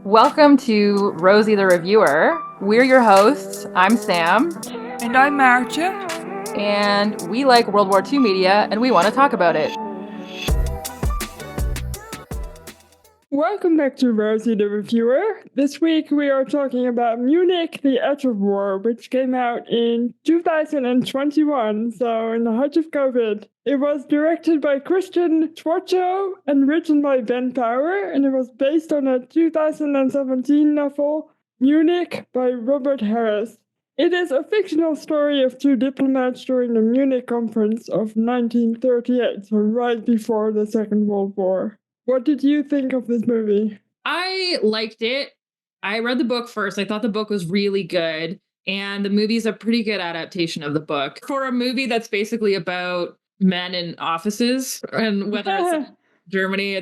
Welcome to Rosie the Reviewer. We're your hosts. I'm Sam. And I'm Marcia. And we like World War II media and we want to talk about it. Welcome back to Rosie the Reviewer. This week we are talking about Munich, the Edge of War, which came out in 2021, so in the height of COVID. It was directed by Christian Schwartzow and written by Ben Power, and it was based on a 2017 novel, Munich, by Robert Harris. It is a fictional story of two diplomats during the Munich Conference of 1938, so right before the Second World War. What did you think of this movie? I liked it. I read the book first. I thought the book was really good. And the movie's a pretty good adaptation of the book. For a movie that's basically about men in offices, and whether it's in Germany,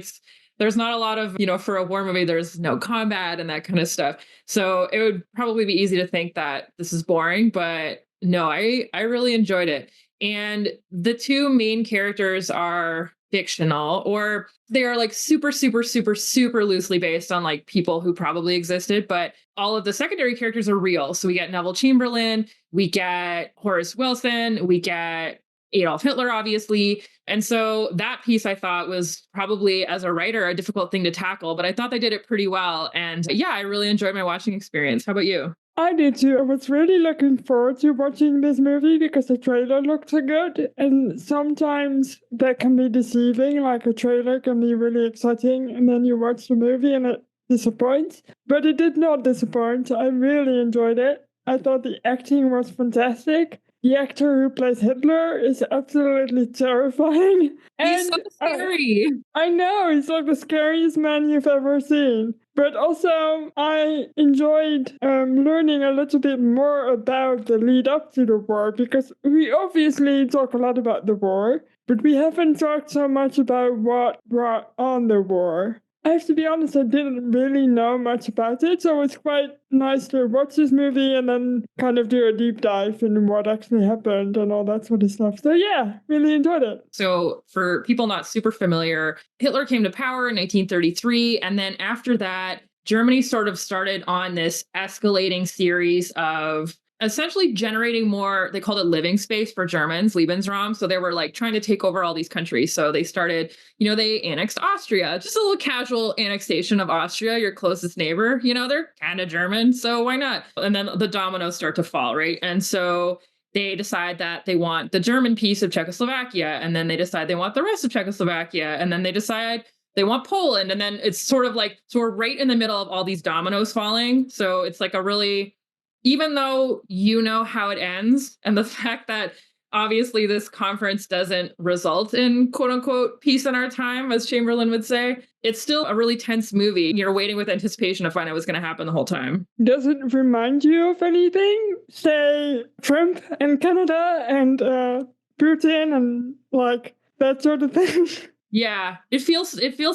there's not a lot of, for a war movie, there's no combat and that kind of stuff. So it would probably be easy to think that this is boring, but no, I really enjoyed it. And the two main characters are fictional, or they are like super loosely based on like people who probably existed, but all of the secondary characters are real. So we get Neville Chamberlain, we get Horace Wilson, we get Adolf Hitler, obviously. And so that piece I thought was probably, as a writer, a difficult thing to tackle, but I thought they did it pretty well. And yeah, I really enjoyed my watching experience. How about you? I did too. I was really looking forward to watching this movie because the trailer looked so good. And sometimes that can be deceiving, like a trailer can be really exciting and then you watch the movie and it disappoints. But it did not disappoint. I really enjoyed it. I thought the acting was fantastic. The actor who plays Hitler is absolutely terrifying. He's so scary. I know, he's like the scariest man you've ever seen. But also, I enjoyed learning a little bit more about the lead up to the war, because we obviously talk a lot about the war, but we haven't talked so much about what brought on the war. I have to be honest, I didn't really know much about it, so it's quite nice to watch this movie and then kind of do a deep dive in what actually happened and all that sort of stuff. So yeah, really enjoyed it. So for people not super familiar, Hitler came to power in 1933, and then after that, Germany sort of started on this escalating series of essentially generating more, they called it living space for Germans, Lebensraum. So they were like trying to take over all these countries. So they started, they annexed Austria, just a little casual annexation of Austria, your closest neighbor. They're kind of German, so why not? And then the dominoes start to fall, right? And so they decide that they want the German piece of Czechoslovakia, and then they decide they want the rest of Czechoslovakia, and then they decide they want Poland. And then it's sort of like, so we're right in the middle of all these dominoes falling. So it's like a really, even though you know how it ends, and the fact that obviously this conference doesn't result in quote unquote peace in our time, as Chamberlain would say, it's still a really tense movie. You're waiting with anticipation to find out what's going to happen the whole time. Does it remind you of anything? Say Trump and Canada and Putin and like that sort of thing? Yeah, it feels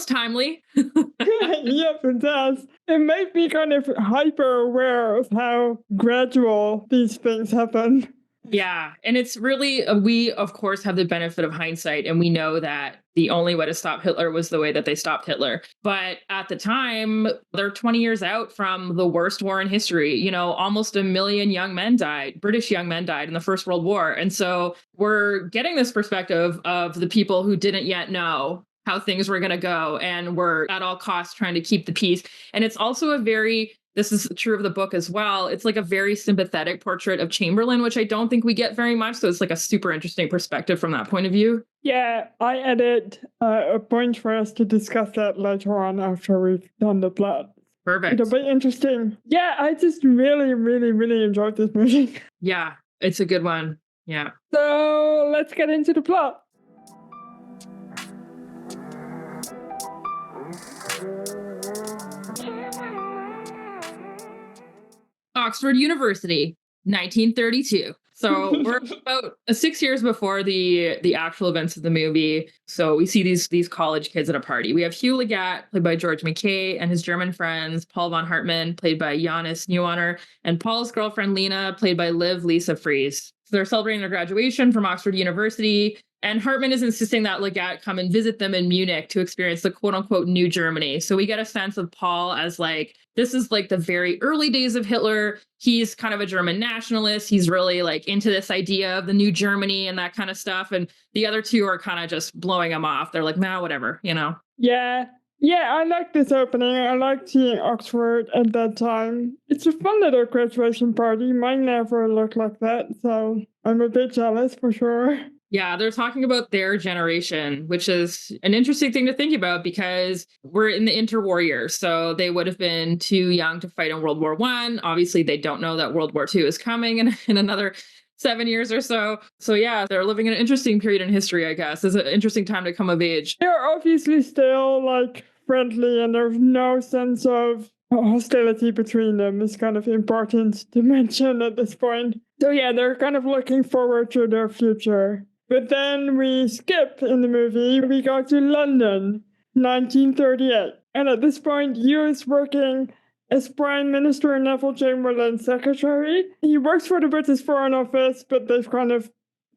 timely. Yep, it does. It made me kind of hyper aware of how gradual these things happen. Yeah, and it's really, we of course have the benefit of hindsight, and we know that the only way to stop Hitler was the way that they stopped Hitler. But at the time, they're 20 years out from the worst war in history. Almost 1 million young men died, British young men died in the First World War. And so we're getting this perspective of the people who didn't yet know how things were going to go and were at all costs trying to keep the peace. And it's also this is true of the book as well. It's like a very sympathetic portrait of Chamberlain, which I don't think we get very much. So it's like a super interesting perspective from that point of view. Yeah, I added a point for us to discuss that later on after we've done the plot. Perfect. It'll be interesting. Yeah, I just really, really, really enjoyed this movie. Yeah, it's a good one. Yeah. So let's get into the plot. Oxford University, 1932. So we're about 6 years before the actual events of the movie. So we see these college kids at a party. We have Hugh Legat, played by George McKay, and his German friends, Paul von Hartmann, played by Johannes Neuanner, and Paul's girlfriend, Lena, played by Liv Lisa Fries. So they're celebrating their graduation from Oxford University. And Hartmann is insisting that Legat come and visit them in Munich to experience the quote unquote new Germany. So we get a sense of Paul as like, this is like the very early days of Hitler. He's kind of a German nationalist. He's really like into this idea of the new Germany and that kind of stuff. And the other two are kind of just blowing him off. They're like, nah, whatever, you know? Yeah. Yeah, I like this opening. I liked seeing Oxford at that time. It's a fun little graduation party. Mine never looked like that, so I'm a bit jealous for sure. Yeah, they're talking about their generation, which is an interesting thing to think about because we're in the interwar years. So they would have been too young to fight in World War One. Obviously, they don't know that World War II is coming in another 7 years or so. So yeah, they're living in an interesting period in history, I guess. It's an interesting time to come of age. They're obviously still like friendly and there's no sense of hostility between them. It's kind of important to mention at this point. So yeah, they're kind of looking forward to their future. But then we skip in the movie. We go to London, 1938. And at this point, Hugh is working as Prime Minister Neville Chamberlain's secretary. He works for the British Foreign Office, but they've kind of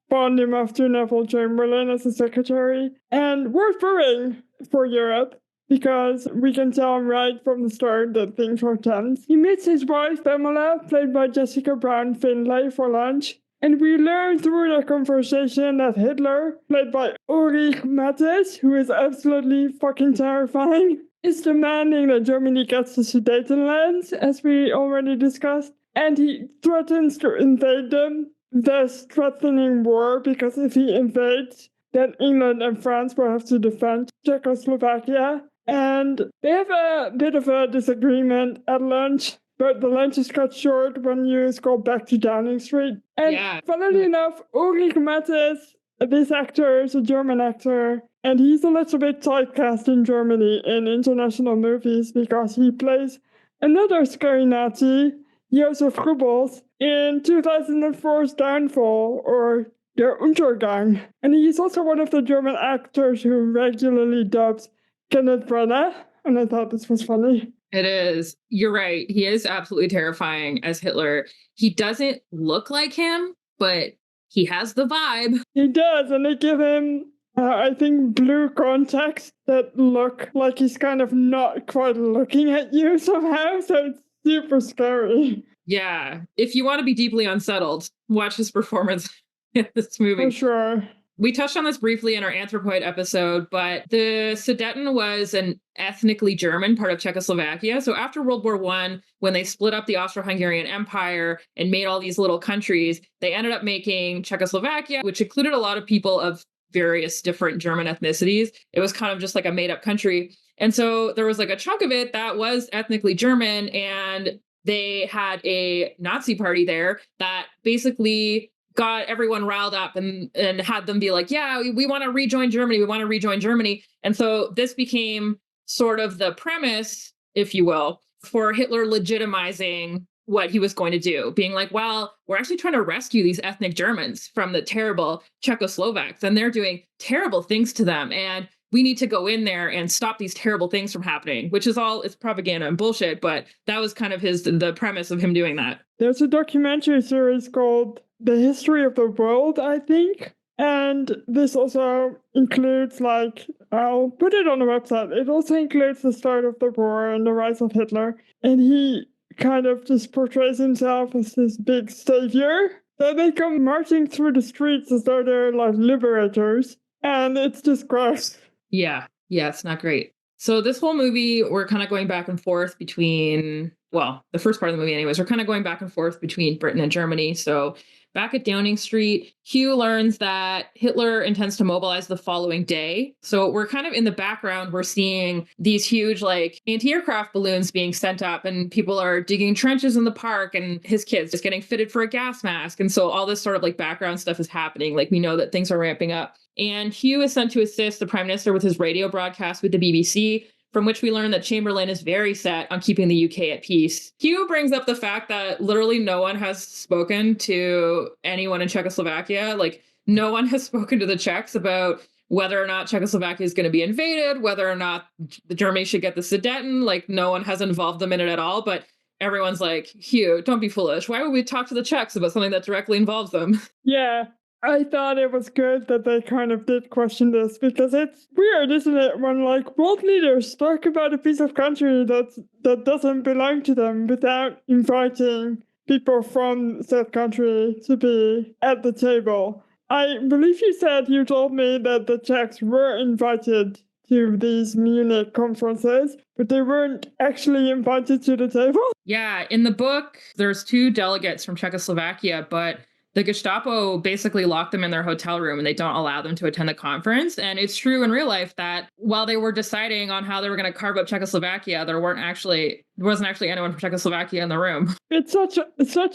pawned him off to Neville Chamberlain as a secretary. And we're brewing for Europe because we can tell right from the start that things are tense. He meets his wife, Pamela, played by Jessica Brown Findlay, for lunch. And we learn through their conversation that Hitler, played by Ulrich Mattes, who is absolutely fucking terrifying, is demanding that Germany gets the Sudetenland, as we already discussed. And he threatens to invade them, thus threatening war, because if he invades, then England and France will have to defend Czechoslovakia. And they have a bit of a disagreement at lunch. But the lunch is cut short when you go back to Downing Street. And funnily enough, Ulrich Mattes, this actor is a German actor, and he's a little bit typecast in Germany in international movies because he plays another scary Nazi, Josef Goebbels, in 2004's Downfall, or Der Untergang. And he's also one of the German actors who regularly dubs Kenneth Branagh, and I thought this was funny. It is. You're right. He is absolutely terrifying as Hitler. He doesn't look like him, but he has the vibe. He does, and they give him, I think, blue contacts that look like he's kind of not quite looking at you somehow, so it's super scary. Yeah. If you want to be deeply unsettled, watch his performance in this movie. For sure. We touched on this briefly in our Anthropoid episode, but the Sudeten was an ethnically German part of Czechoslovakia. So after World War I, when they split up the Austro-Hungarian Empire and made all these little countries, they ended up making Czechoslovakia, which included a lot of people of various different German ethnicities. It was kind of just like a made-up country. And so there was like a chunk of it that was ethnically German, and they had a Nazi party there that basically got everyone riled up and had them be like, yeah, we want to rejoin Germany. We want to rejoin Germany. And so this became sort of the premise, if you will, for Hitler legitimizing what he was going to do, being like, well, we're actually trying to rescue these ethnic Germans from the terrible Czechoslovaks, and they're doing terrible things to them. And we need to go in there and stop these terrible things from happening, which is all, it's propaganda and bullshit. But that was kind of the premise of him doing that. There's a documentary series called The History of the World, I think. And this also includes, like, I'll put it on the website. It also includes the start of the war and the rise of Hitler. And he kind of just portrays himself as this big savior. So they come marching through the streets as though they're like liberators. And it's just gross. Yeah, it's not great. So this whole movie, we're kind of going back and forth between, well, the first part of the movie anyways, we're kind of going back and forth between Britain and Germany. So back at Downing Street, Hugh learns that Hitler intends to mobilize the following day. So we're kind of in the background, we're seeing these huge like anti-aircraft balloons being sent up, and people are digging trenches in the park, and his kid's just getting fitted for a gas mask. And so all this sort of like background stuff is happening. Like we know that things are ramping up. And Hugh is sent to assist the Prime Minister with his radio broadcast with the BBC, from which we learn that Chamberlain is very set on keeping the UK at peace. Hugh brings up the fact that literally no one has spoken to anyone in Czechoslovakia. Like, no one has spoken to the Czechs about whether or not Czechoslovakia is going to be invaded, whether or not Germany should get the Sudeten. Like, no one has involved them in it at all. But everyone's like, Hugh, don't be foolish. Why would we talk to the Czechs about something that directly involves them? Yeah. I thought it was good that they kind of did question this because it's weird, isn't it, when like world leaders talk about a piece of country that doesn't belong to them without inviting people from said country to be at the table. I believe you told me that the Czechs were invited to these Munich conferences, but they weren't actually invited to the table. Yeah, in the book, there's 2 delegates from Czechoslovakia, but the Gestapo basically locked them in their hotel room and they don't allow them to attend the conference. And it's true in real life that while they were deciding on how they were going to carve up Czechoslovakia, there wasn't actually anyone from Czechoslovakia in the room. It's such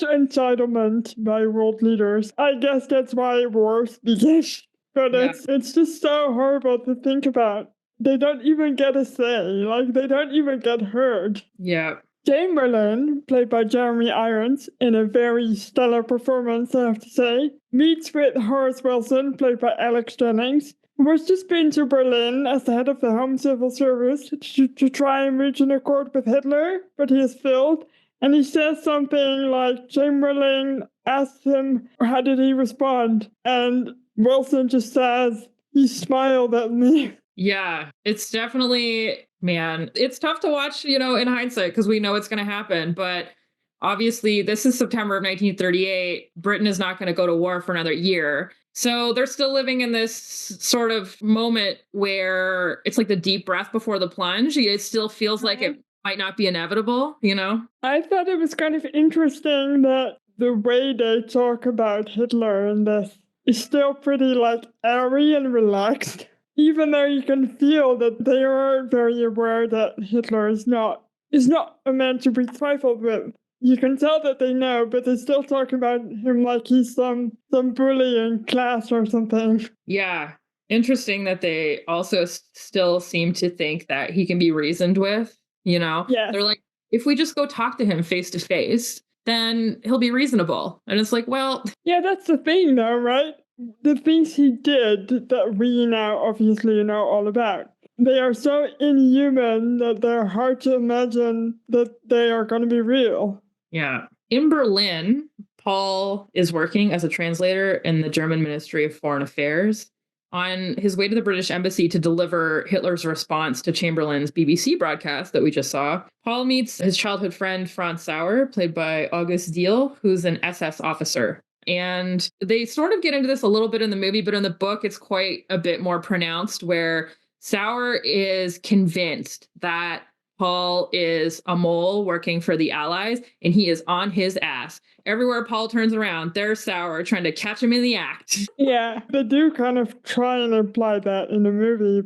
entitlement by world leaders. I guess that's why wars begin. But Yeah. it's just so horrible to think about. They don't even get a say. Like they don't even get heard. Yeah. Chamberlain, played by Jeremy Irons, in a very stellar performance, I have to say, meets with Horace Wilson, played by Alex Jennings, who has just been to Berlin as the head of the Home Civil Service to try and reach an accord with Hitler, but he has failed. And he says something like Chamberlain asks him, how did he respond? And Wilson just says, he smiled at me. Yeah, it's definitely, man, it's tough to watch, in hindsight, because we know it's going to happen. But obviously, this is September of 1938. Britain is not going to go to war for another year. So they're still living in this sort of moment where it's like the deep breath before the plunge. It still feels like it might not be inevitable, I thought it was kind of interesting that the way they talk about Hitler in this is still pretty like airy and relaxed. Even though you can feel that they are very aware that Hitler is not a man to be trifled with. You can tell that they know, but they still talk about him like he's some bully in class or something. Yeah. Interesting that they also still seem to think that he can be reasoned with, Yes. They're like, if we just go talk to him face to face, then he'll be reasonable. And it's like, well, yeah, that's the thing though, right? The things he did that we now obviously know all about, they are so inhuman that they're hard to imagine that they are going to be real. Yeah. In Berlin, Paul is working as a translator in the German Ministry of Foreign Affairs. On his way to the British Embassy to deliver Hitler's response to Chamberlain's BBC broadcast that we just saw, Paul meets his childhood friend Franz Sauer, played by August Diehl, who's an SS officer. And they sort of get into this a little bit in the movie, but in the book, it's quite a bit more pronounced, where Sauer is convinced that Paul is a mole working for the Allies, and he is on his ass. Everywhere Paul turns around, there's Sauer trying to catch him in the act. Yeah, they do kind of try and imply that in the movie,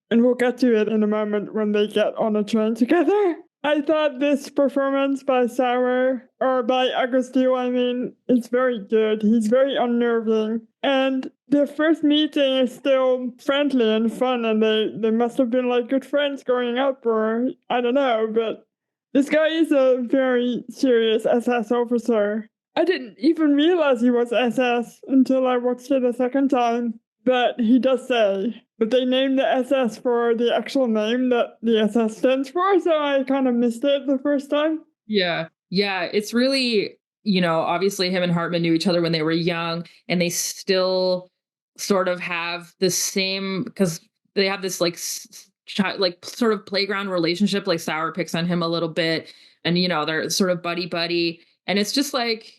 and we'll get to it in a moment when they get on a train together. I thought this performance by Sauer, or by August Diehl, I mean, is very good. He's very unnerving. And their first meeting is still friendly and fun, and they must have been like good friends growing up, or I don't know, but this guy is a very serious SS officer. I didn't even realize he was SS until I watched it a second time. But he does say, but they named the SS for the actual name that the SS stands for, so I kind of missed it the first time. Yeah. Yeah. It's really, obviously him and Hartman knew each other when they were young, and they still sort of have the same, because they have this like sort of playground relationship. Like Sauer picks on him a little bit, and they're sort of buddy. And it's just like,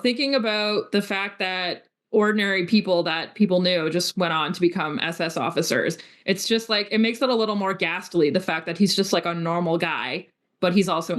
thinking about the fact that ordinary people that people knew just went on to become SS officers. It's just like, it makes it a little more ghastly, the fact that he's just like a normal guy, but he's also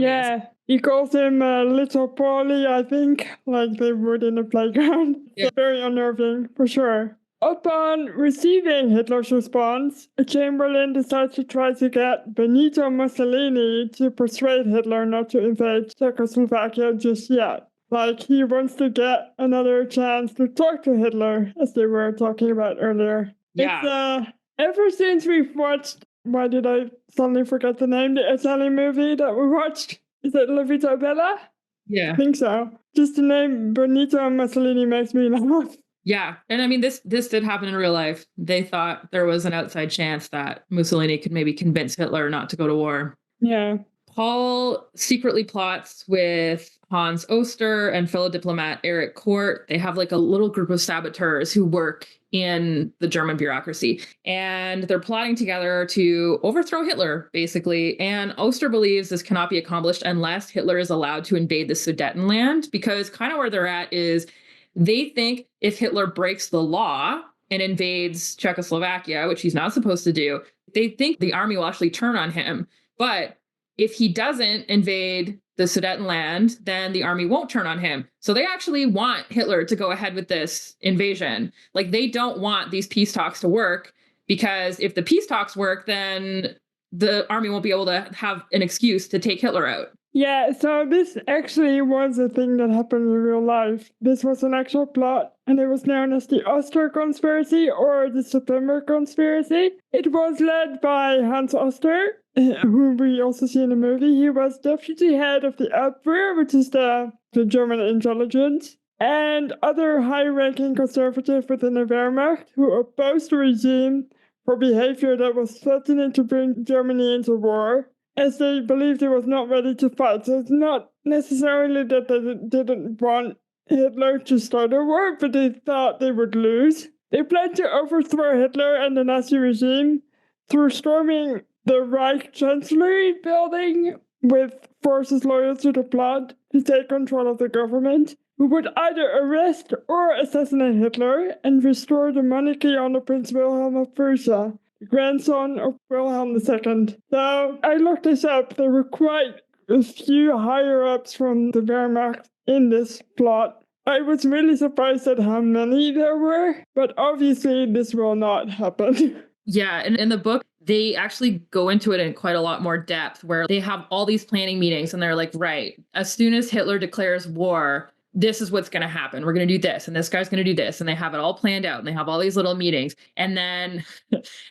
he calls him Little Paulie, I think, like they would in the playground. Yeah. Very unnerving, for sure. Upon receiving Hitler's response, Chamberlain decides to try to get Benito Mussolini to persuade Hitler not to invade Czechoslovakia just yet. Like, he wants to get another chance to talk to Hitler, as they were talking about earlier. Yeah. It's, ever since we've watched, why did I suddenly forget the name, the Italian movie that we watched? Is it La Vita Bella? Yeah. I think so. Just the name Benito Mussolini makes me laugh. Yeah. And I mean, this did happen in real life. They thought there was an outside chance that Mussolini could maybe convince Hitler not to go to war. Yeah. Paul secretly plots with Hans Oster and fellow diplomat Erich Kort. They have like a little group of saboteurs who work in the German bureaucracy. And they're plotting together to overthrow Hitler, basically. And Oster believes this cannot be accomplished unless Hitler is allowed to invade the Sudetenland, because kind of where they're at is they think if Hitler breaks the law and invades Czechoslovakia, which he's not supposed to do, they think the army will actually turn on him. But if he doesn't invade the Sudetenland, then the army won't turn on him. So they actually want Hitler to go ahead with this invasion. Like, they don't want these peace talks to work, because if the peace talks work, then the army won't be able to have an excuse to take Hitler out. Yeah, so this actually was a thing that happened in real life. This was an actual plot, and it was known as the Oster Conspiracy or the September Conspiracy. It was led by Hans Oster, who we also see in the movie. He was deputy head of the Abwehr, which is the German intelligence, and other high-ranking conservatives within the Wehrmacht who opposed the regime for behavior that was threatening to bring Germany into war, as they believed it was not ready to fight. So it's not necessarily that they didn't want Hitler to start a war, but they thought they would lose. They planned to overthrow Hitler and the Nazi regime through storming the Reich Chancellery building with forces loyal to the plot to take control of the government, who would either arrest or assassinate Hitler and restore the monarchy under Prince Wilhelm of Prussia, grandson of Wilhelm II. So I looked this up. There were quite a few higher-ups from the Wehrmacht in this plot. I was really surprised at how many there were, but obviously this will not happen. Yeah, and in the book, they actually go into it in quite a lot more depth, where they have all these planning meetings and they're like, right, as soon as Hitler declares war, this is what's going to happen. We're going to do this, and this guy's going to do this, and they have it all planned out, and they have all these little meetings. And then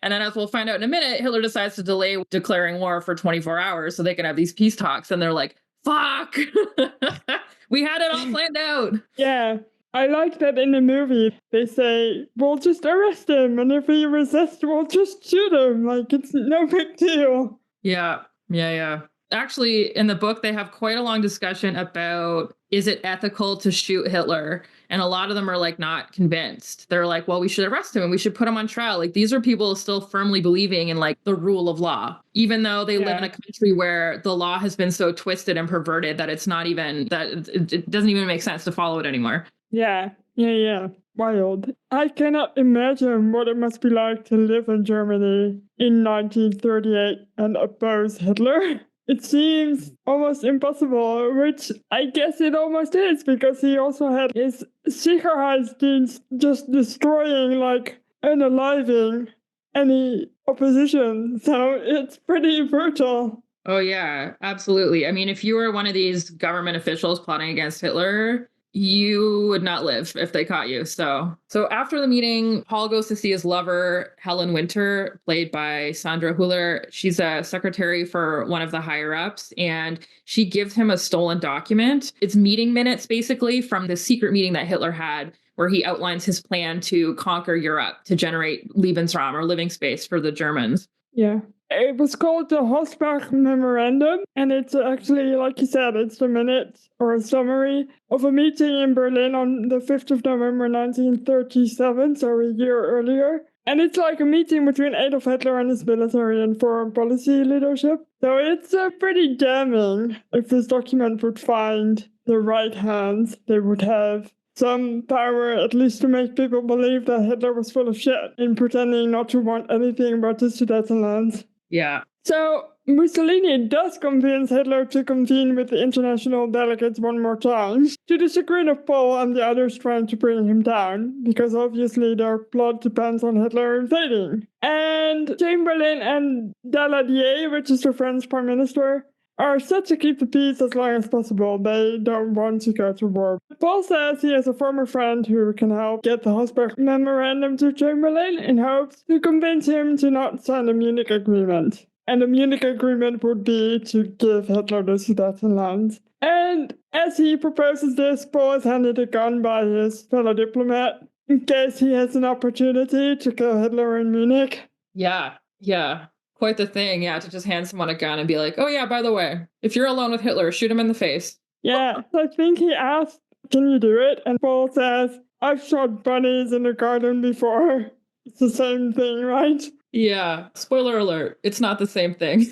as we'll find out in a minute, Hitler decides to delay declaring war for 24 hours so they can have these peace talks. And they're like, fuck, we had it all planned out. Yeah. I like that in the movie, they say, we'll just arrest him, and if he resists, we'll just shoot him. Like, it's no big deal. Yeah. Actually, in the book, they have quite a long discussion about, is it ethical to shoot Hitler? And a lot of them are like not convinced. They're like, well, we should arrest him and we should put him on trial. Like, these are people still firmly believing in like the rule of law, even though they live in a country where the law has been so twisted and perverted that it's not even, that it doesn't even make sense to follow it anymore. Yeah. Wild. I cannot imagine what it must be like to live in Germany in 1938 and oppose Hitler. It seems almost impossible, which I guess it almost is, because he also had his Sicherheitsdienst just destroying, like, unaliving any opposition. So it's pretty brutal. Oh, yeah, absolutely. I mean, if you were one of these government officials plotting against Hitler, you would not live if they caught you. So after the meeting, Paul goes to see his lover, Helen Winter, played by Sandra Hüller. She's a secretary for one of the higher ups, and she gives him a stolen document. It's meeting minutes, basically, from the secret meeting that Hitler had, where he outlines his plan to conquer Europe, to generate Lebensraum, or living space, for the Germans. Yeah. It was called the Hossbach Memorandum, and it's actually, like you said, it's the minutes or a summary of a meeting in Berlin on the 5th of November 1937, so a year earlier. And it's like a meeting between Adolf Hitler and his military and foreign policy leadership. So it's pretty damning. If this document would find the right hands, they would have some power, at least to make people believe that Hitler was full of shit in pretending not to want anything about the Sudetenland. Yeah. So Mussolini does convince Hitler to convene with the international delegates one more time, to the chagrin of Paul and the others trying to bring him down, because obviously their plot depends on Hitler invading. And Chamberlain and Daladier, which is the French prime minister, are set to keep the peace as long as possible. They don't want to go to war. Paul says he has a former friend who can help get the Hossbach Memorandum to Chamberlain in hopes to convince him to not sign the Munich Agreement. And the Munich Agreement would be to give Hitler the Sudetenland. And as he proposes this, Paul is handed a gun by his fellow diplomat in case he has an opportunity to kill Hitler in Munich. Yeah. Quite the thing, yeah, to just hand someone a gun and be like, oh, yeah, by the way, if you're alone with Hitler, shoot him in the face. Yeah, I think he asked, can you do it? And Paul says, I've shot bunnies in the garden before. It's the same thing, right? Yeah, spoiler alert, it's not the same thing.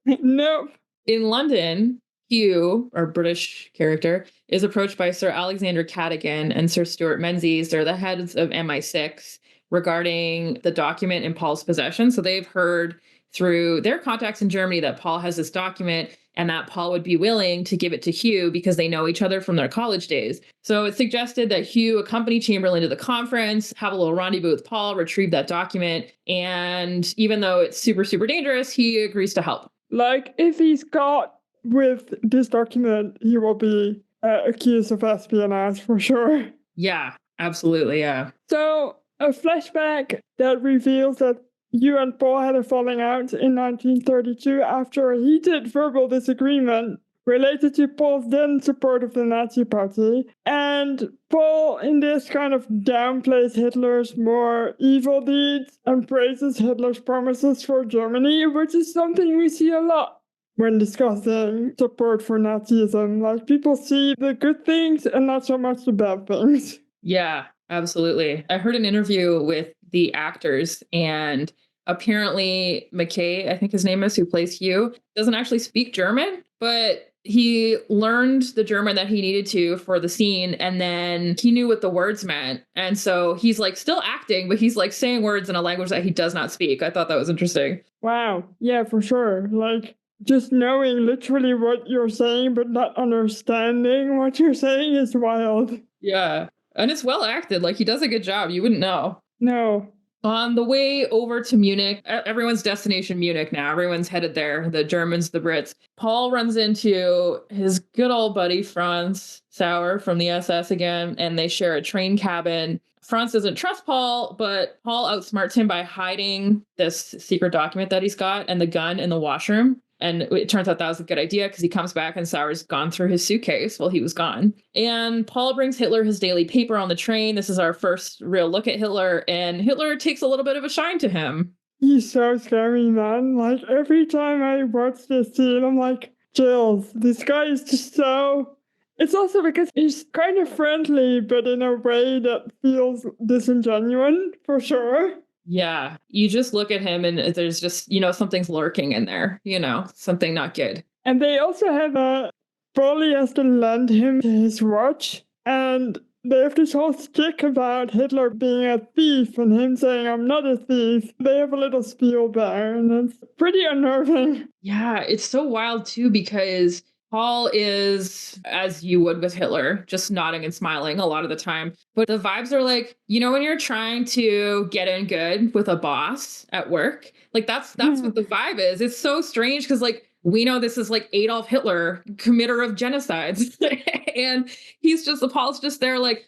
Nope. In London, Hugh, our British character, is approached by Sir Alexander Cadogan and Sir Stuart Menzies. They're the heads of MI6 regarding the document in Paul's possession. So they've heard through their contacts in Germany that Paul has this document and that Paul would be willing to give it to Hugh because they know each other from their college days. So it's suggested that Hugh accompany Chamberlain to the conference, have a little rendezvous with Paul, retrieve that document. And even though it's super, super dangerous, he agrees to help. Like, if he's caught with this document, he will be accused of espionage for sure. Yeah, absolutely. Yeah. So, a flashback that reveals that Hugh and Paul had a falling out in 1932 after a heated verbal disagreement related to Paul's then support of the Nazi Party. And Paul, in this, kind of downplays Hitler's more evil deeds and praises Hitler's promises for Germany, which is something we see a lot when discussing support for Nazism. Like, people see the good things and not so much the bad things. Yeah, absolutely. I heard an interview with the actors, and apparently McKay, I think his name is, who plays Hugh, doesn't actually speak German, but he learned the German that he needed to for the scene, and then he knew what the words meant. And so he's like still acting, but he's like saying words in a language that he does not speak. I thought that was interesting. Wow. Yeah, for sure. Like, just knowing literally what you're saying, but not understanding what you're saying is wild. Yeah. And it's well acted. Like, he does a good job. You wouldn't know. No. On the way over to Munich, everyone's destination Munich now. Everyone's headed there, the Germans, the Brits. Paul runs into his good old buddy, Franz Sauer from the SS again, and they share a train cabin. Franz doesn't trust Paul, but Paul outsmarts him by hiding this secret document that he's got and the gun in the washroom. And it turns out that was a good idea because he comes back and Sauer's gone through his suitcase while he was gone. And Paul brings Hitler his daily paper on the train. This is our first real look at Hitler. And Hitler takes a little bit of a shine to him. He's so scary, man. Like, every time I watch this scene, I'm like, chills. This guy is just so... It's also because he's kind of friendly, but in a way that feels disingenuous, for sure. Yeah, you just look at him and there's just, something's lurking in there, something not good. And they also have Paulie has to lend him his watch, and they have this whole stick about Hitler being a thief and him saying, I'm not a thief. They have a little spiel there, and it's pretty unnerving. Yeah, it's so wild too, because Paul is, as you would with Hitler, just nodding and smiling a lot of the time. But the vibes are like, when you're trying to get in good with a boss at work, like that's what the vibe is. It's so strange because like we know this is like Adolf Hitler, committer of genocides. And Paul's just there like,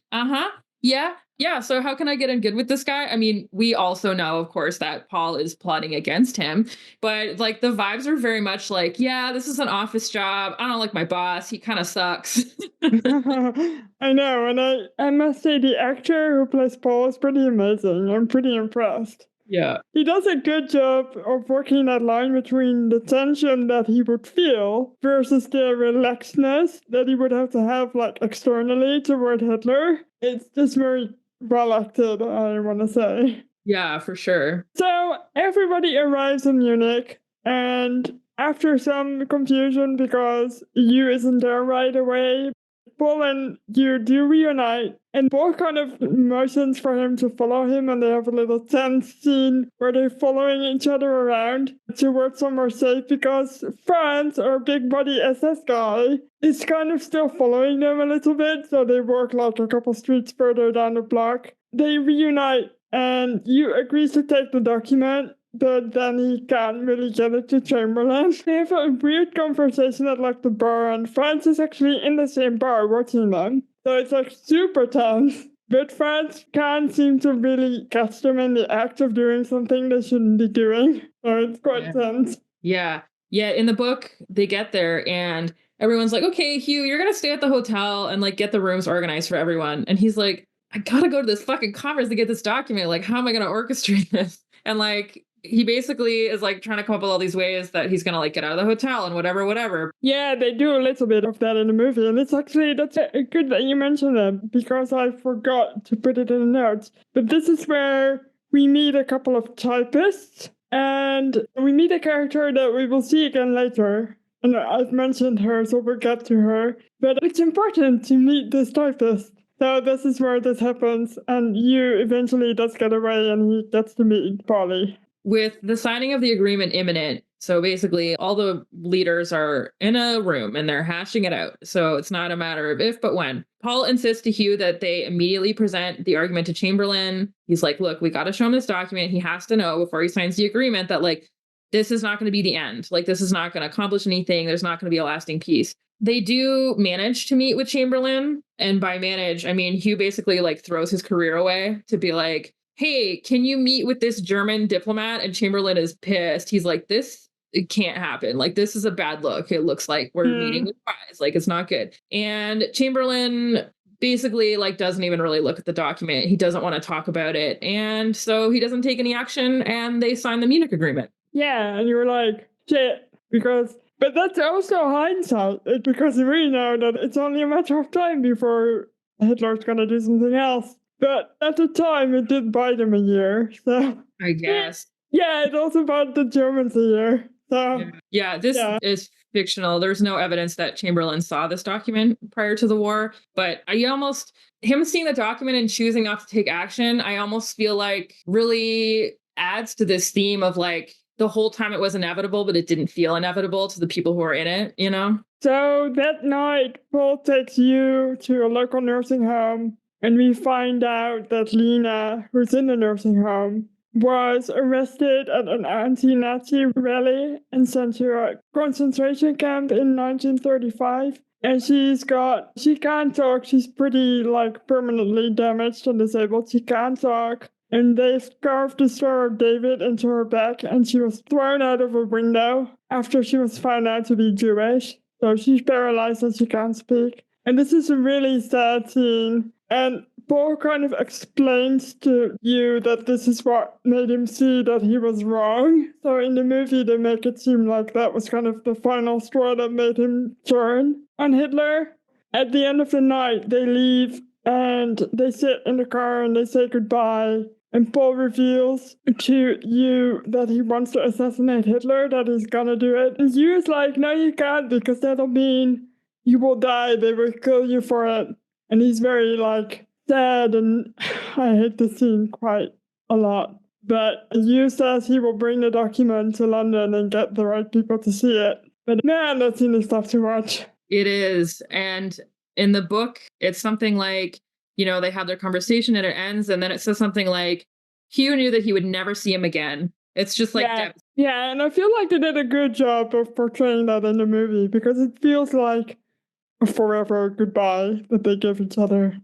yeah. So how can I get in good with this guy? I mean, we also know, of course, that Paul is plotting against him, but like the vibes are very much like, yeah, this is an office job. I don't like my boss. He kind of sucks. I know. And I must say the actor who plays Paul is pretty amazing. I'm pretty impressed. Yeah. He does a good job of working that line between the tension that he would feel versus the relaxedness that he would have to have like externally toward Hitler. It's just very well acted, I want to say. Yeah, for sure. So everybody arrives in Munich, and after some confusion because Yu isn't there right away, Paul and Yu do reunite, and Paul kind of motions for him to follow him, and they have a little tense scene where they're following each other around towards somewhere safe because Franz, our big body SS guy, is kind of still following them a little bit, so they walk like a couple streets further down the block. They reunite, and Yu agrees to take the document, but then he can't really get it to Chamberlain. They have a weird conversation at like the bar, and Franz is actually in the same bar watching them. So it's like super tense. But Franz can't seem to really catch them in the act of doing something they shouldn't be doing. So it's quite tense. Yeah. Yeah. In the book, they get there and everyone's like, okay, Hugh, you're going to stay at the hotel and like get the rooms organized for everyone. And he's like, I got to go to this fucking conference to get this document. Like, how am I going to orchestrate this? And like, he basically is like trying to come up with all these ways that he's gonna like get out of the hotel and whatever. Yeah, they do a little bit of that in the movie, and that's good that you mentioned that because I forgot to put it in the notes. But this is where we meet a couple of typists, and we meet a character that we will see again later. And I've mentioned her, so we'll get to her. But it's important to meet this typist. So this is where this happens, and you eventually does get away, and he gets to meet Polly. With the signing of the agreement imminent, so basically all the leaders are in a room and they're hashing it out. So it's not a matter of if, but when. Paul insists to Hugh that they immediately present the argument to Chamberlain. He's like, look, we got to show him this document. He has to know before he signs the agreement that like, this is not going to be the end. Like, this is not going to accomplish anything. There's not going to be a lasting peace. They do manage to meet with Chamberlain. And by manage, I mean, Hugh basically like throws his career away to be like, hey, can you meet with this German diplomat? And Chamberlain is pissed. He's like, it can't happen. Like, this is a bad look. It looks like we're meeting with spies. Like, it's not good. And Chamberlain basically like doesn't even really look at the document. He doesn't want to talk about it. And so he doesn't take any action and they sign the Munich Agreement. Yeah, and you were like, shit, but that's also hindsight, because you really know that it's only a matter of time before Hitler's going to do something else. But at the time, it did bite him a year, so... I guess. Yeah, it also bought the Germans a year, so... Yeah, this is fictional. There's no evidence that Chamberlain saw this document prior to the war, but him seeing the document and choosing not to take action, I almost feel like really adds to this theme of like, the whole time it was inevitable, but it didn't feel inevitable to the people who are in it, you know? So that night, Paul takes you to a local nursing home, and we find out that Lena, who's in the nursing home, was arrested at an anti-Nazi rally and sent to a concentration camp in 1935. And she can't talk. She's pretty like permanently damaged and disabled. She can't talk. And they've carved the Star of David into her back, and she was thrown out of a window after she was found out to be Jewish. So she's paralyzed and she can't speak. And this is a really sad scene. And Paul kind of explains to you that this is what made him see that he was wrong. So in the movie, they make it seem like that was kind of the final straw that made him turn on Hitler. At the end of the night, they leave and they sit in the car and they say goodbye. And Paul reveals to you that he wants to assassinate Hitler, that he's gonna do it. And you is like, no, you can't, because that'll mean you will die. They will kill you for it. And he's very like sad, and I hate the scene quite a lot. But Yu says he will bring the document to London and get the right people to see it. But man, that scene is tough to watch. It is. And in the book, it's something like, you know, they have their conversation and it ends, and then it says something like, Hugh knew that he would never see him again. It's just like, yeah, and I feel like they did a good job of portraying that in the movie, because it feels like a forever goodbye that they give each other.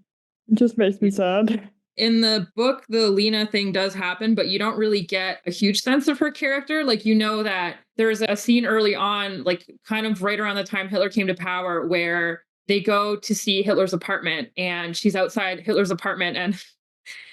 It just makes me sad. In the book, the Lena thing does happen, but you don't really get a huge sense of her character. Like, you know that there's a scene early on, like kind of right around the time Hitler came to power, where they go to see Hitler's apartment, and she's outside Hitler's apartment, and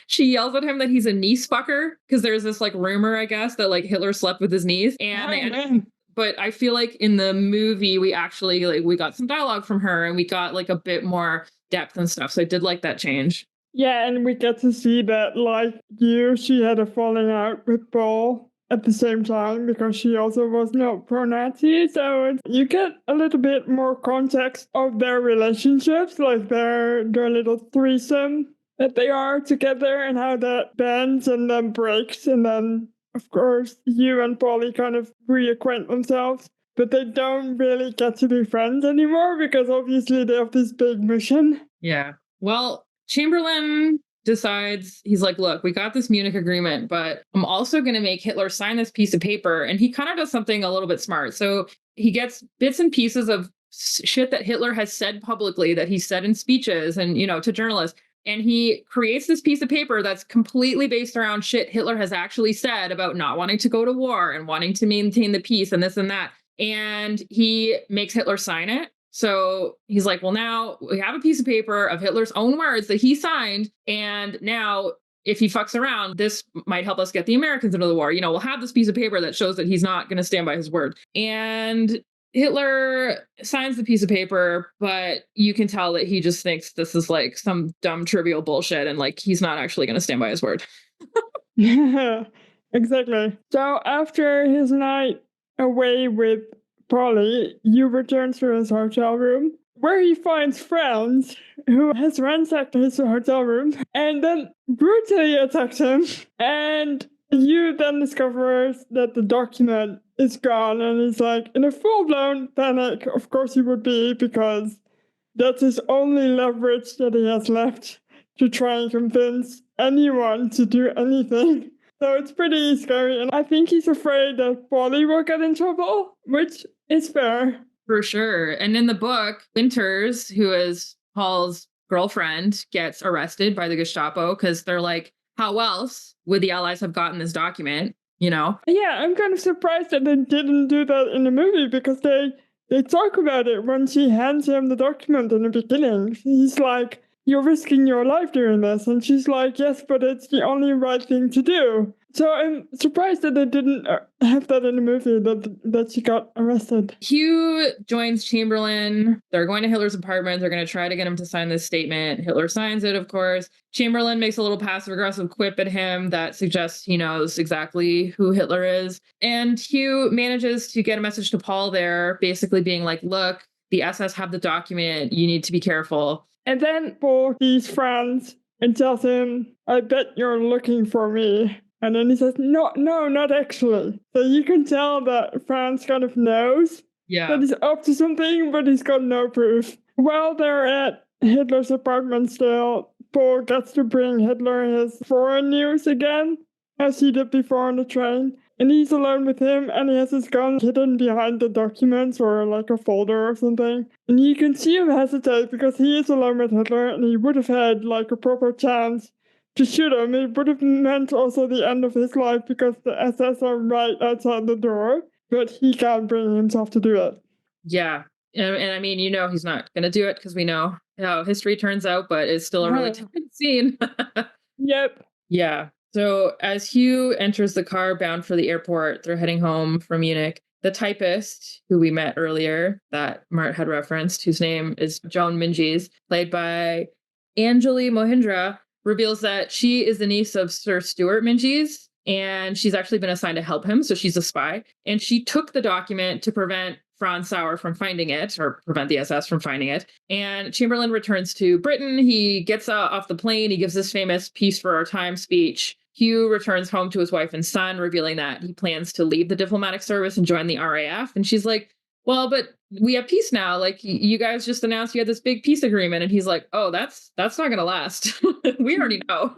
she yells at him that he's a niece fucker, because there's this like rumor, I guess, that like Hitler slept with his niece. And but I feel like in the movie, we actually like we got some dialogue from her, and we got like a bit more depth and stuff. So I did like that change. Yeah, and we get to see that, like you, she had a falling out with Paul at the same time, because she also was not pro-Nazi. So you get a little bit more context of their relationships, like their little threesome that they are together, and how that bends and then breaks. And then, of course, you and Polly kind of reacquaint themselves. But they don't really get to be friends anymore, because obviously they have this big mission. Yeah. Well, Chamberlain decides, he's like, look, we got this Munich Agreement, but I'm also going to make Hitler sign this piece of paper. And he kind of does something a little bit smart. So he gets bits and pieces of shit that Hitler has said publicly, that he said in speeches and, you know, to journalists. And he creates this piece of paper that's completely based around shit Hitler has actually said about not wanting to go to war and wanting to maintain the peace and this and that. And he makes Hitler sign it. So he's like, well, now we have a piece of paper of Hitler's own words that he signed. And now if he fucks around, this might help us get the Americans into the war. We'll have this piece of paper that shows that he's not going to stand by his word. And Hitler signs the piece of paper, but you can tell that he just thinks this is like some dumb, trivial bullshit. And like, he's not actually going to stand by his word. Yeah, exactly. So after his night away with Polly, Hugh returns to his hotel room, where he finds Franz, who has ransacked his hotel room, and then brutally attacks him. And Hugh then discovers that the document is gone, and he's like in a full-blown panic. Of course he would be, because that's his only leverage that he has left to try and convince anyone to do anything. So it's pretty scary, and I think he's afraid that Polly will get in trouble, which is fair. For sure. And in the book, Winters, who is Paul's girlfriend, gets arrested by the Gestapo because they're like, how else would the Allies have gotten this document? Yeah, I'm kind of surprised that they didn't do that in the movie, because they talk about it when she hands him the document in the beginning. He's like, you're risking your life doing this. And she's like, yes, but it's the only right thing to do. So I'm surprised that they didn't have that in the movie, that she got arrested. Hugh joins Chamberlain. They're going to Hitler's apartment. They're going to try to get him to sign this statement. Hitler signs it, of course. Chamberlain makes a little passive-aggressive quip at him that suggests he knows exactly who Hitler is. And Hugh manages to get a message to Paul there, basically being like, look, the SS have the document. You need to be careful. And then Paul sees Franz and tells him, I bet you're looking for me. And then he says, no, not actually. So you can tell that Franz kind of knows that he's up to something, but he's got no proof. While they're at Hitler's apartment still, Paul gets to bring Hitler his foreign news again, as he did before on the train. And he's alone with him, and he has his gun hidden behind the documents or like a folder or something. And you can see him hesitate because he is alone with Hitler, and he would have had like a proper chance to shoot him. It would have meant also the end of his life, because the SS are right outside the door, but he can't bring himself to do it. Yeah. And I mean, he's not going to do it, because we know how history turns out, but it's still a really tense scene. Yep. Yeah. So as Hugh enters the car bound for the airport, they're heading home from Munich. The typist, who we met earlier, that Mart had referenced, whose name is Joan Minges, played by Anjali Mohindra, reveals that she is the niece of Sir Stuart Minges, and she's actually been assigned to help him, so she's a spy. And she took the document to prevent Franz Sauer from finding it, or prevent the SS from finding it. And Chamberlain returns to Britain. He gets off the plane. He gives this famous Peace for Our Time speech. Hugh returns home to his wife and son, revealing that he plans to leave the diplomatic service and join the RAF. And she's like, well, but we have peace now. Like, you guys just announced you had this big peace agreement. And he's like, oh, that's not going to last. We already know.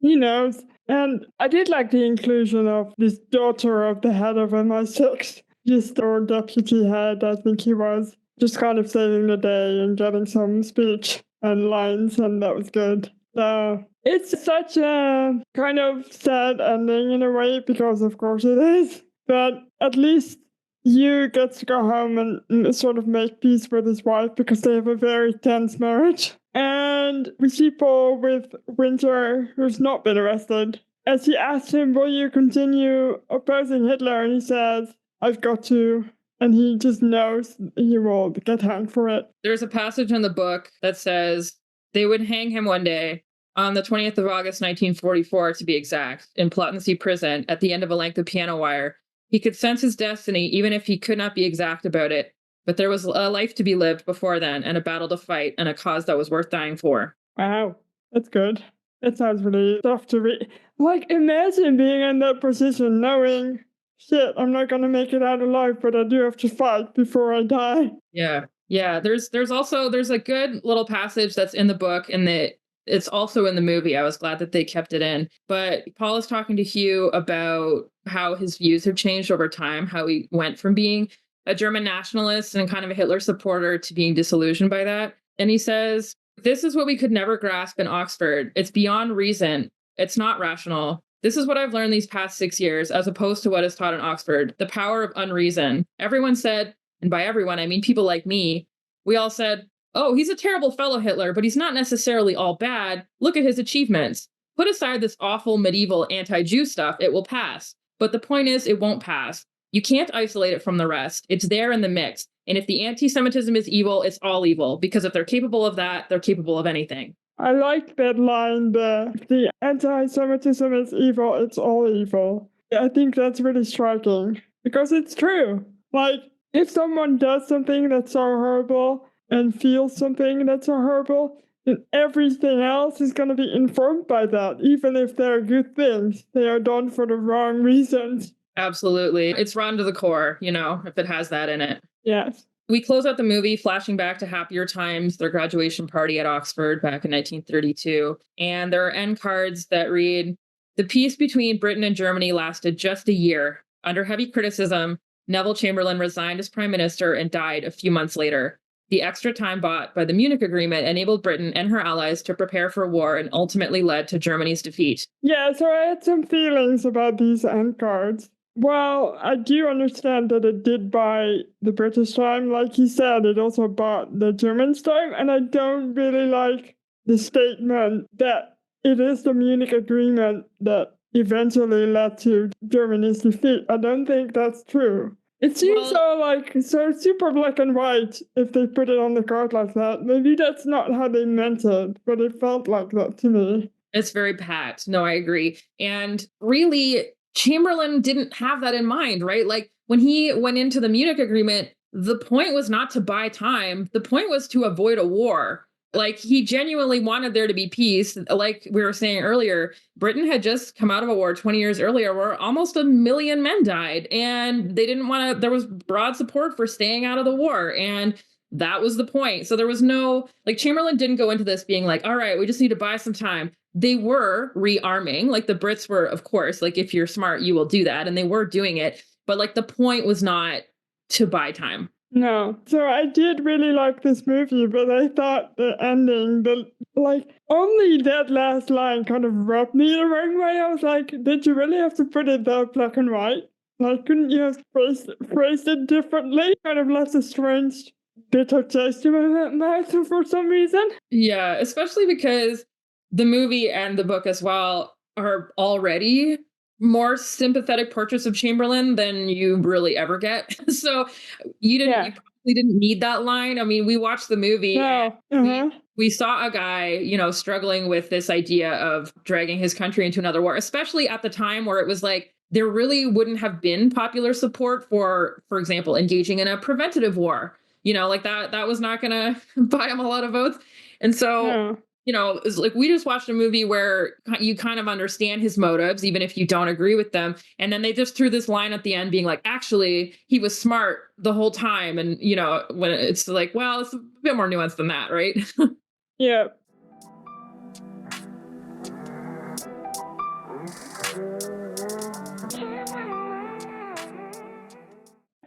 He knows. And I did like the inclusion of this daughter of the head of MI6, just our deputy head, I think he was, just kind of saving the day and getting some speech and lines, and that was good. So it's such a kind of sad ending in a way, because of course it is. But at least Hugh gets to go home and sort of make peace with his wife, because they have a very tense marriage. And we see Paul with Winter, who's not been arrested, as he asks him, will you continue opposing Hitler? And he says, I've got to. And he just knows he will get hanged for it. There's a passage in the book that says they would hang him one day on the 20th of August, 1944, to be exact, in Plotensee Prison at the end of a length of piano wire. He could sense his destiny, even if he could not be exact about it. But there was a life to be lived before then, and a battle to fight, and a cause that was worth dying for. Wow, that's good. That sounds really tough to read. Like, imagine being in that position, knowing, shit, I'm not going to make it out alive, but I do have to fight before I die. Yeah. There's a good little passage that's in the book, and it's also in the movie. I was glad that they kept it in. But Paul is talking to Hugh about how his views have changed over time, how he went from being a German nationalist and kind of a Hitler supporter to being disillusioned by that. And he says, this is what we could never grasp in Oxford. It's beyond reason. It's not rational. This is what I've learned these past 6 years, as opposed to what is taught in Oxford, the power of unreason. Everyone said, and by everyone, I mean people like me, we all said, oh, he's a terrible fellow, Hitler, but he's not necessarily all bad. Look at his achievements. put aside this awful medieval anti-Jew stuff, it will pass. But the point is, it won't pass. You can't isolate it from the rest. It's there in the mix. And if the anti-Semitism is evil, it's all evil. Because if they're capable of that, they're capable of anything. I like that line there. If the anti-Semitism is evil, it's all evil. I think that's really striking because it's true. Like, if someone does something that's so horrible and feels something that's so horrible, then everything else is going to be informed by that. Even if they're good things, they are done for the wrong reasons. Absolutely. It's rotten to the core, if it has that in it. Yes. We close out the movie flashing back to happier times, their graduation party at Oxford back in 1932. And there are end cards that read, "The peace between Britain and Germany lasted just a year. Under heavy criticism, Neville Chamberlain resigned as prime minister and died a few months later. The extra time bought by the Munich Agreement enabled Britain and her allies to prepare for war and ultimately led to Germany's defeat." Yeah, so I had some feelings about these end cards. Well, I do understand that it did buy the British time. Like you said, it also bought the Germans time. And I don't really like the statement that it is the Munich Agreement that eventually led to Germany's defeat. I don't think that's true. It seems so super black and white if they put it on the card like that. Maybe that's not how they meant it, but it felt like that to me. It's very pat. No, I agree. And really, Chamberlain didn't have that in mind, right? Like when he went into the Munich Agreement, the point was not to buy time. The point was to avoid a war. Like he genuinely wanted there to be peace. Like we were saying earlier, Britain had just come out of a war 20 years earlier where almost 1 million men died. And they didn't want to, there was broad support for staying out of the war. And that was the point. So there was no, like Chamberlain didn't go into this being like, all right, we just need to buy some time. They were rearming, like the Brits were, of course, like if you're smart, you will do that. And they were doing it. But like the point was not to buy time. No. So I did really like this movie, but I thought the ending, only that last line kind of rubbed me the wrong way. I was like, did you really have to put it that black and white? Like, couldn't you have phrased it differently? Kind of left a strange bitter taste in my mouth for some reason. Yeah, especially because the movie and the book as well are already more sympathetic portraits of Chamberlain than you really ever get. So you probably didn't need that line. I mean, we watched the movie and we saw a guy, struggling with this idea of dragging his country into another war, especially at the time where it was like there really wouldn't have been popular support for example, engaging in a preventative war. Like that was not going to buy him a lot of votes. And so it's like we just watched a movie where you kind of understand his motives, even if you don't agree with them. And then they just threw this line at the end being like, actually, he was smart the whole time. And, when it's like, well, it's a bit more nuanced than that, right? Yeah.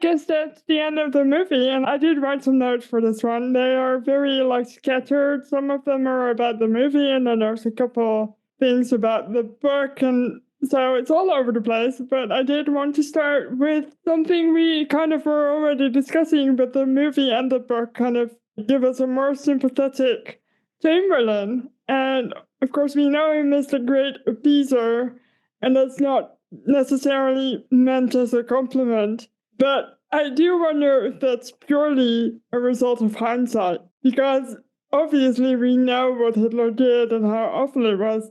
Guess that's the end of the movie, and I did write some notes for this one. They are very scattered. Some of them are about the movie, and then there's a couple things about the book, and so it's all over the place. But I did want to start with something we kind of were already discussing, but the movie and the book kind of give us a more sympathetic Chamberlain. And of course, we know him as the great appeaser, and that's not necessarily meant as a compliment. But I do wonder if that's purely a result of hindsight, because obviously we know what Hitler did and how awful it was,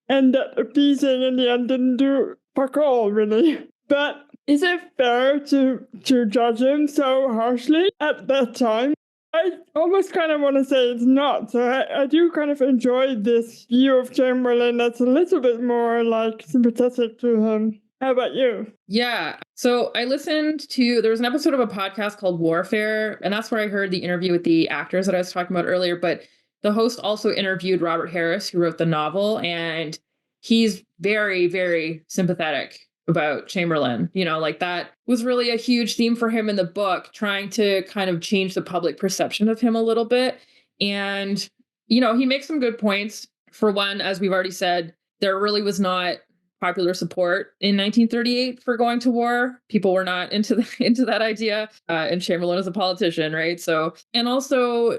and that appeasing in the end didn't do fuck all, really. But is it fair to judge him so harshly at that time? I almost kind of want to say it's not. So I do kind of enjoy this view of Chamberlain that's a little bit more sympathetic to him. How about you? Yeah. So I listened to, there was an episode of a podcast called Warfare, and that's where I heard the interview with the actors that I was talking about earlier. But the host also interviewed Robert Harris, who wrote the novel, and he's very, very sympathetic about Chamberlain. That was really a huge theme for him in the book, trying to kind of change the public perception of him a little bit. And, he makes some good points. For one, as we've already said, there really was not popular support in 1938 for going to war. People were not into that idea, and Chamberlain is a politician, right? So, and also,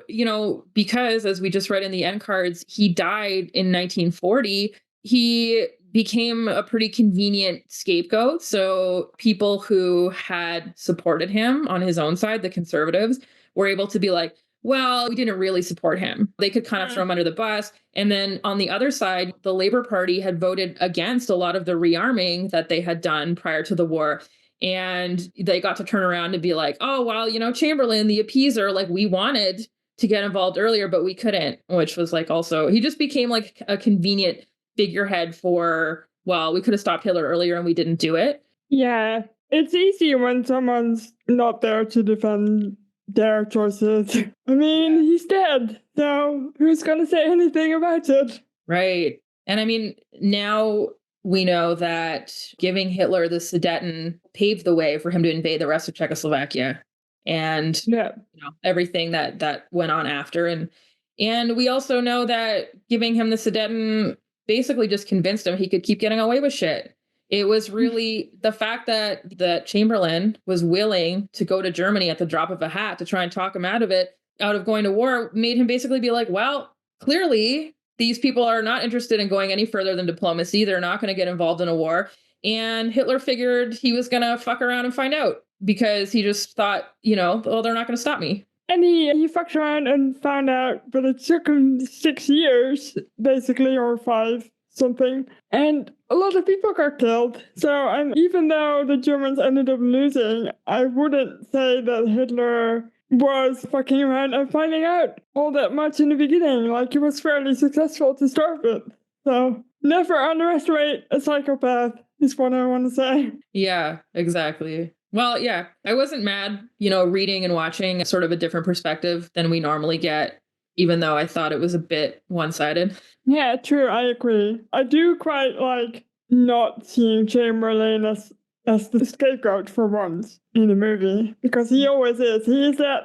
because as we just read in the end cards, he died in 1940. he became a pretty convenient scapegoat. So people who had supported him on his own side, the conservatives, were able to be like, well, we didn't really support him. They could kind of throw him under the bus. And then on the other side, the Labour Party had voted against a lot of the rearming that they had done prior to the war. And they got to turn around and be like, oh, well, Chamberlain, the appeaser, like we wanted to get involved earlier, but we couldn't, which was like also, he just became like a convenient figurehead for, well, we could have stopped Hitler earlier and we didn't do it. Yeah, it's easy when someone's not there to defend their choices. I mean, he's dead, so who's going to say anything about it? Right. And I mean, now we know that giving Hitler the Sudeten paved the way for him to invade the rest of Czechoslovakia and Yeah. everything that went on after. And we also know that giving him the Sudeten basically just convinced him he could keep getting away with shit. It was really the fact that Chamberlain was willing to go to Germany at the drop of a hat to try and talk him out of going to war, made him basically be like, well, clearly these people are not interested in going any further than diplomacy. They're not going to get involved in a war. And Hitler figured he was going to fuck around and find out because he just thought, well, they're not going to stop me. And he fucked around and found out, but it took him 6 years, basically, or 5, something. And a lot of people got killed. So even though the Germans ended up losing, I wouldn't say that Hitler was fucking around and finding out all that much in the beginning. Like, he was fairly successful to start with. So never underestimate a psychopath, is what I want to say. Yeah, exactly. Well, yeah, I wasn't mad, reading and watching sort of a different perspective than we normally get, even though I thought it was a bit one-sided. Yeah, true, I agree. I do quite like not seeing Chamberlain as the scapegoat for once in the movie, because he always is. He is that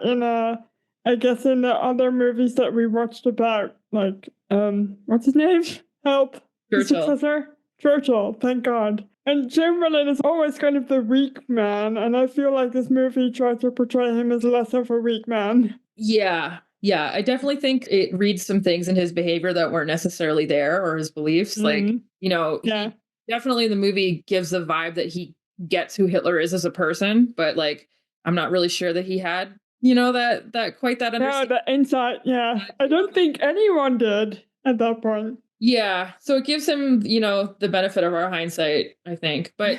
I guess in the other movies that we watched about, like, what's his name? Help. The Churchill. successor? Churchill, thank God. And Chamberlain is always kind of the weak man, and I feel like this movie tried to portray him as less of a weak man. Yeah, I definitely think it reads some things in his behavior that weren't necessarily there, or his beliefs. Like, he definitely in the movie gives the vibe that he gets who Hitler is as a person, but like, I'm not really sure that he had, that quite that understanding. Yeah, the insight, yeah. I don't think anyone did at that point. Yeah, so it gives him, the benefit of our hindsight, I think. But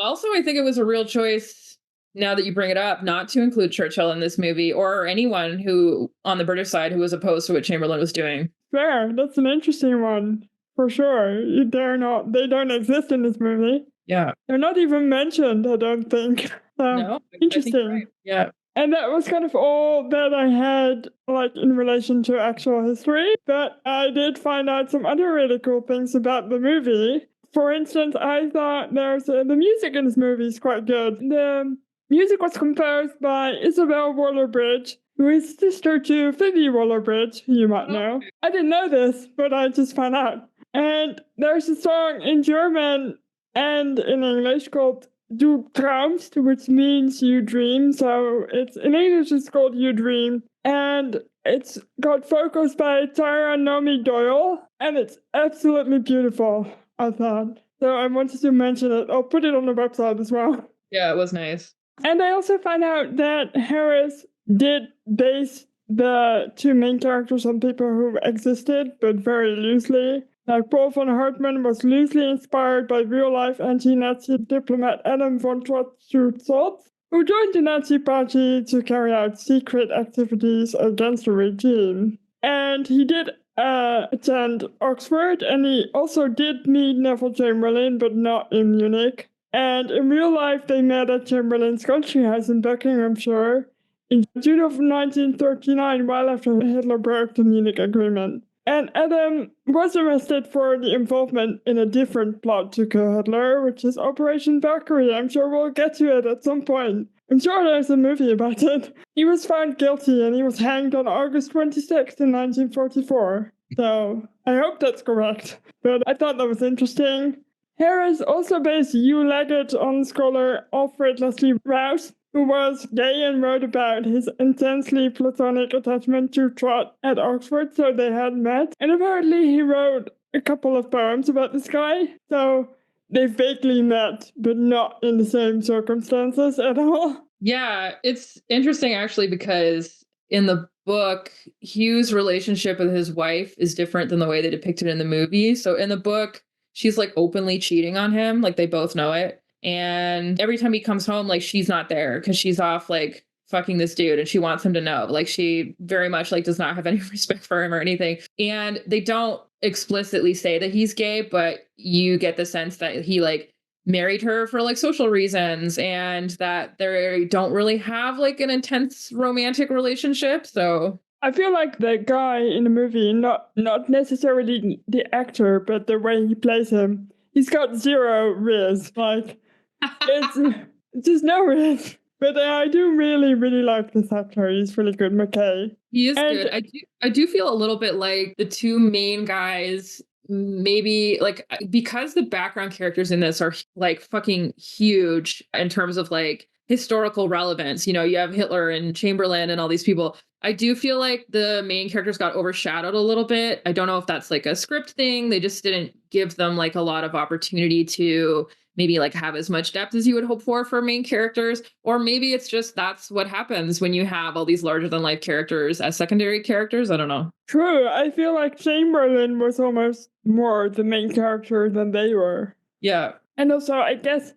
also, I think it was a real choice, now that you bring it up, not to include Churchill in this movie or anyone who on the British side who was opposed to what Chamberlain was doing. Fair, that's an interesting one, for sure. They don't exist in this movie. Yeah. They're not even mentioned, I don't think. So, No, interesting. Right. Yeah. And that was kind of all that I had, like, in relation to actual history. But I did find out some other really cool things about the movie. For instance, I thought the music in this movie is quite good. The music was composed by Isabel Waller-Bridge, who is sister to Phoebe Waller-Bridge, who you might know. I didn't know this, but I just found out. And there's a song in German and in English called Du träumst, which means you dream. So in English it's called You Dream. And it's got vocals by Tyra Nomi Doyle. And it's absolutely beautiful, I thought. So I wanted to mention it. I'll put it on the website as well. Yeah, it was nice. And I also found out that Harris did base the 2 main characters on people who existed, but very loosely. Like, Paul von Hartmann was loosely inspired by real-life anti-Nazi diplomat Adam von Trotz, who joined the Nazi party to carry out secret activities against the regime. And he did attend Oxford, and he also did meet Neville Chamberlain, but not in Munich. And in real life, they met at Chamberlain's country house in Buckinghamshire in June of 1939, while after Hitler broke the Munich Agreement. And Adam was arrested for the involvement in a different plot to kill Hitler, which is Operation Valkyrie. I'm sure we'll get to it at some point. I'm sure there's a movie about it. He was found guilty and he was hanged on August 26th in 1944. So I hope that's correct. But I thought that was interesting. Harris also based Hugh Leggett on scholar Alfred Leslie Rouse, who was gay and wrote about his intensely platonic attachment to Trott at Oxford, so they had met. And apparently he wrote a couple of poems about this guy. So they vaguely met, but not in the same circumstances at all. Yeah, it's interesting actually because in the book, Hugh's relationship with his wife is different than the way they depict it in the movie. So in the book, she's like openly cheating on him, like they both know it. And every time he comes home, like she's not there because she's off like fucking this dude and she wants him to know. Like she very much like does not have any respect for him or anything. And they don't explicitly say that he's gay, but you get the sense that he like married her for like social reasons and that they don't really have like an intense romantic relationship. So I feel like the guy in the movie, not necessarily the actor, but the way he plays him, he's got zero riz. Like it's just no riz. But I do really, really like this actor. He's really good, McKay. he is And good. I do feel a little bit like the two main guys maybe like because the background characters in this are like fucking huge in terms of like historical relevance. You know, you have Hitler and Chamberlain and all these people. I do feel like the main characters got overshadowed a little bit. I don't know if that's like a script thing. They just didn't give them like a lot of opportunity to maybe like have as much depth as you would hope for main characters, or maybe it's just that's what happens when you have all these larger than life characters as secondary characters. I don't know. true, I feel like Chamberlain was almost more the main character than they were. Yeah. And also, I guess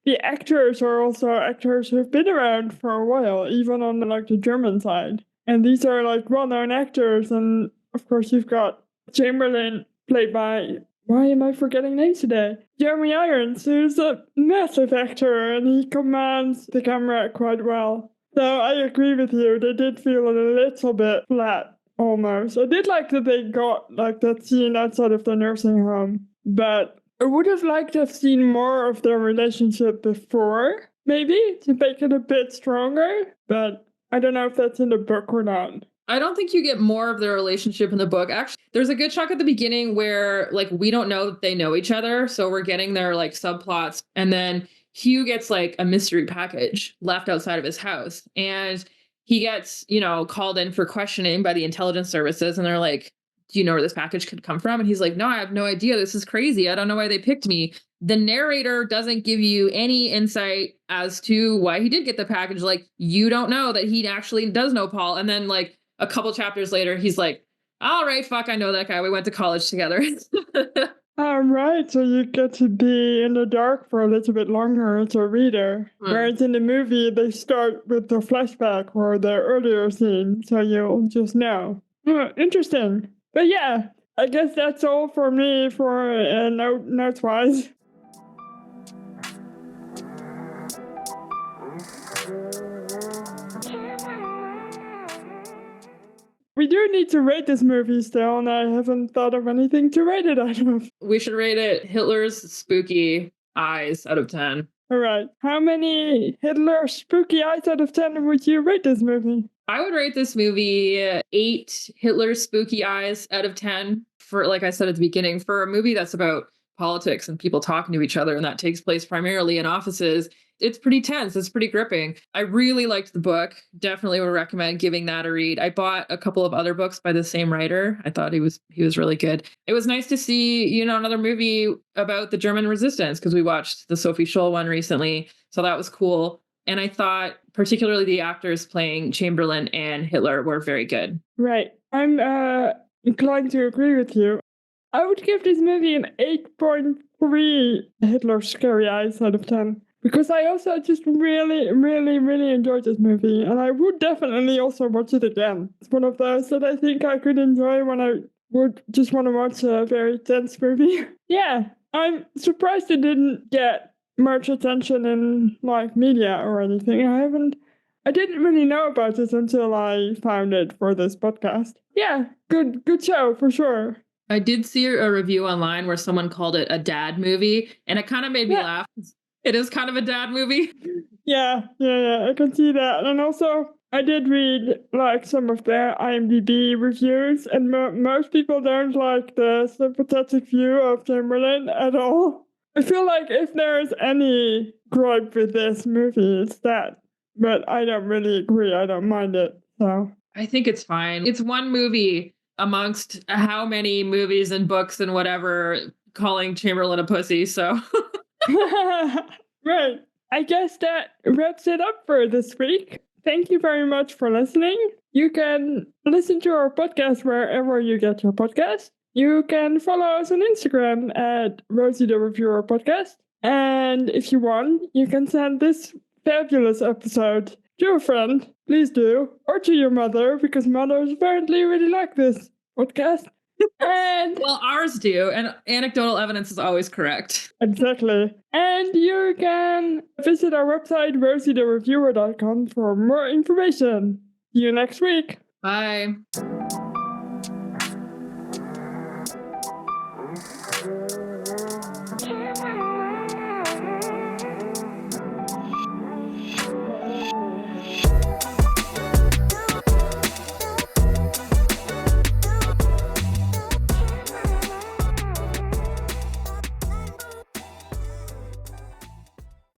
the actors are also actors who've been around for a while, even on like the German side. And these are like well-known actors, and of course you've got Chamberlain played by, why am I forgetting names today? Jeremy Irons, who's a massive actor, and he commands the camera quite well. So I agree with you, they did feel a little bit flat, almost. I did like that they got like that scene outside of the nursing home, but I would have liked to have seen more of their relationship before, maybe, to make it a bit stronger, but I don't know if that's in the book or not. I don't think you get more of their relationship in the book. Actually, there's a good chunk at the beginning where like we don't know that they know each other. So we're getting their like subplots. And then Hugh gets like a mystery package left outside of his house. And he gets, you know, called in for questioning by the intelligence services. And they're like, do you know where this package could come from? And he's like, no, I have no idea. This is crazy. I don't know why they picked me. The narrator doesn't give you any insight as to why he did get the package. Like, you don't know that he actually does know Paul. And then like a couple chapters later, he's like, all right, fuck, I know that guy. We went to college together. All right, so you get to be in the dark for a little bit longer as a reader. Whereas in the movie, they start with the flashback or the earlier scene, so you'll just know. Interesting. But yeah, I guess that's all for me for notes-wise. We do need to rate this movie still, and I haven't thought of anything to rate it out of. We should rate it Hitler's spooky eyes out of 10. All right. How many Hitler spooky eyes out of 10 would you rate this movie? I would rate this movie 8 Hitler's spooky eyes out of 10 for, like I said at the beginning, for a movie that's about politics and people talking to each other and that takes place primarily in offices. It's pretty tense. It's pretty gripping. I really liked the book. Definitely would recommend giving that a read. I bought a couple of other books by the same writer. I thought he was really good. It was nice to see, you know, another movie about the German resistance because we watched the Sophie Scholl one recently. So that was cool. And I thought particularly the actors playing Chamberlain and Hitler were very good. Right. I'm inclined to agree with you. I would give this movie an 8.3 Hitler scary eyes out of 10. Because I also just really, really, really enjoyed this movie. And I would definitely also watch it again. It's one of those that I think I could enjoy when I would just want to watch a very tense movie. Yeah, I'm surprised it didn't get much attention in like media or anything. I didn't really know about it until I found it for this podcast. Yeah, good show for sure. I did see a review online where someone called it a dad movie, and it kind of made me laugh. It is kind of a dad movie. Yeah, I can see that. And also, I did read like some of their IMDb reviews, and most people don't like the sympathetic view of Chamberlain at all. I feel like if there's any gripe with this movie, it's that. But I don't really agree. I don't mind it. So I think it's fine. It's one movie amongst how many movies and books and whatever calling Chamberlain a pussy. So Right. I guess that wraps it up for this week. Thank you very much for listening. You can listen to our podcast wherever you get your podcast. You can follow us on Instagram at Rosie the Reviewer Podcast. And if you want, you can send this fabulous episode to a friend. Please do. Or to your mother, because mothers apparently really like this podcast. And well, ours do, and anecdotal evidence is always correct. exactly. And you can visit our website, rosieTheReviewer.com, for more information. See you next week. Bye.